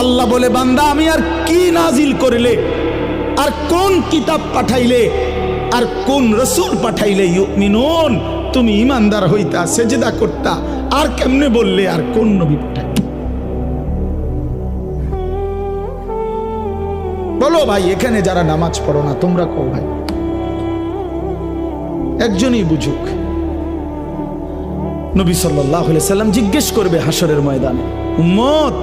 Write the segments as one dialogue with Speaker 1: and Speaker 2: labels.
Speaker 1: আল্লাহ বলে, বান্দা আমি আর কি নাজিল করিলে, আর কোন কিতাব পাঠাইলে, আর কোন রসুল পাঠাইলে ইউমিনুন তুমি ইমানদার হইতা, সেজদা করতা, আর কেমনে বললে আর কোন নবী পাঠাই? বলো ভাই, এখানে যারা নামাজ পড়ো না তোমরা কও ভাই, একজনই বুঝুক। নবী সাল্লাল্লাহু আলাইহি সাল্লাম জিজ্ঞেস করবে হাসরের ময়দানে, উম্মত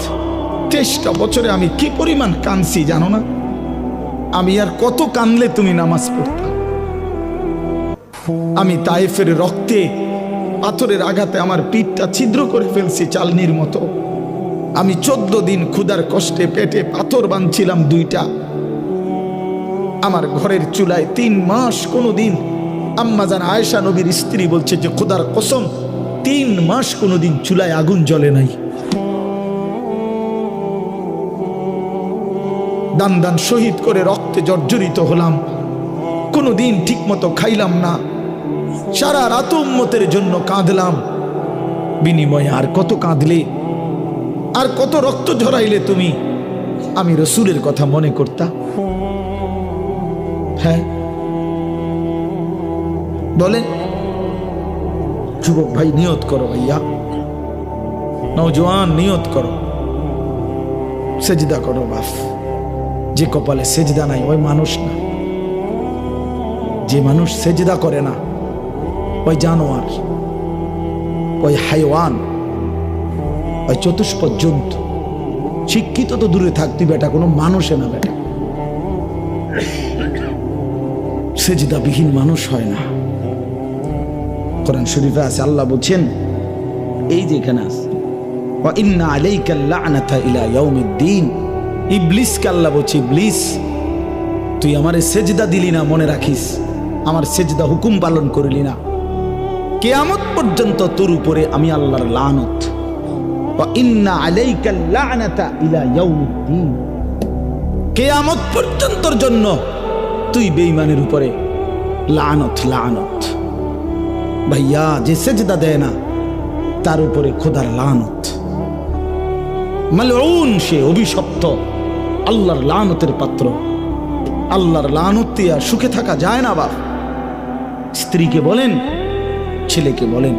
Speaker 1: 23টা বছরে আমি কি পরিমাণ কাঁদছি জানো না? আমি আর কত কাঁদলে তুমি নামাজ পড়তা? আমি তায়েফের রক্তে পাথরের আঘাতে আমার পিঠটা ছিদ্র করে ফেলছি চালনির মতো। আমি 14 দিন ক্ষুধার কষ্টে পেটে পাথর বাঁধছিলাম 2টা। আমার ঘরের চুলায় 3 মাস কোনোদিন, আম্মা জান আয়েশা নবীর স্ত্রী বলছে যে খোদার কসম 3 মাস কোনোদিন চুলায় আগুন জ্বলে নাই। দান দান শহীদ করে রক্তে জর্জরিত হলাম, কোনোদিন ঠিক মতো খাইলাম না, সারা রাত উম্মতের জন্য কাঁদলাম। বিনিময়ে আর কত কাঁদলে, আর কত রক্ত ঝরাইলে তুমি আমি রসুলের কথা মনে করতা? হ্যাঁ বলেন। যুবক ভাই নিয়ত করো, ভাইয়া নওজোয়ান নিয়ত করো, সেজদা করো। বাপ, যে কপালে সেজদা নাই ওই মানুষ না। যে মানুষ সেজদা করে না ওই জানোয়ার, ওই হাইওয়ান, ওই চতুষ্পদ জন্তু। শিক্ষিত তো দূরে থাকতি বেটা, কোনো মানুষে না বেটা। সেজদাবিহীন মানুষ হয় না। কোরআন শরীফে আছে, আল্লাহ বলছেন, এই যে এখানে আছে, ওয়া ইন্না আলাইকা লা'নাতা ইলা ইয়াউমিদ্দিন। ইবলিসকে আল্লাহ বলছে, ইবলিস তুই আমারে সেজদা দিলি না, মনে রাখিস, আমার সেজদা হুকুম পালন করলি না, কিয়ামত পর্যন্ত তোর উপরে আমি আল্লাহর লানত। ওয়া ইন্না আলাইকা লা'নাতা ইলা ইয়াউমিদ্দিন, কিয়ামত পর্যন্তর জন্য তুই বেঈমানের উপরে লানত, লানত। ভাইয়া, যে সেজদা দেয় না তার উপরে খোদার লানত। মালউন, সে অভিশপ্ত, আল্লাহর লানতের পাত্র। আল্লাহর লানত দিয়া সুখে থাকা যায় না বাপ। স্ত্রীকে বলেন, ছেলেকে বলেন,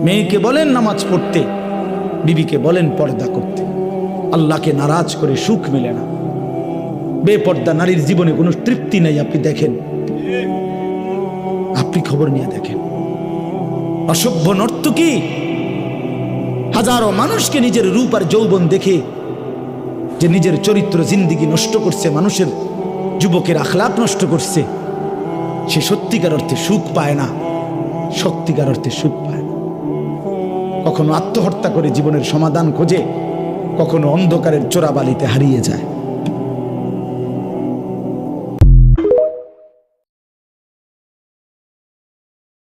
Speaker 1: মেয়েকে বলেন নামাজ পড়তে, বিবিকে বলেন পর্দা করতে। আল্লাহকে নারাজ করে সুখ মেলে না। বেপর্দা নারীর জীবনে কোনো তৃপ্তি নেই। আপনি দেখেন, আপনি খবর নিয়ে দেখেন, অসভ্য নর্তকী হাজারো মানুষকে নিজের রূপ আর যৌবন দেখে যে নিজের চরিত্র জিন্দিগি নষ্ট করছে, মানুষের যুবকের আখলাক নষ্ট করছে, সে সত্যিকার অর্থে সুখ পায় না, সত্যিকার অর্থে সুখ পায় না। কখনো আত্মহত্যা করে জীবনের সমাধান খোঁজে, কখনো অন্ধকারের চোরাবালিতে হারিয়ে যায়।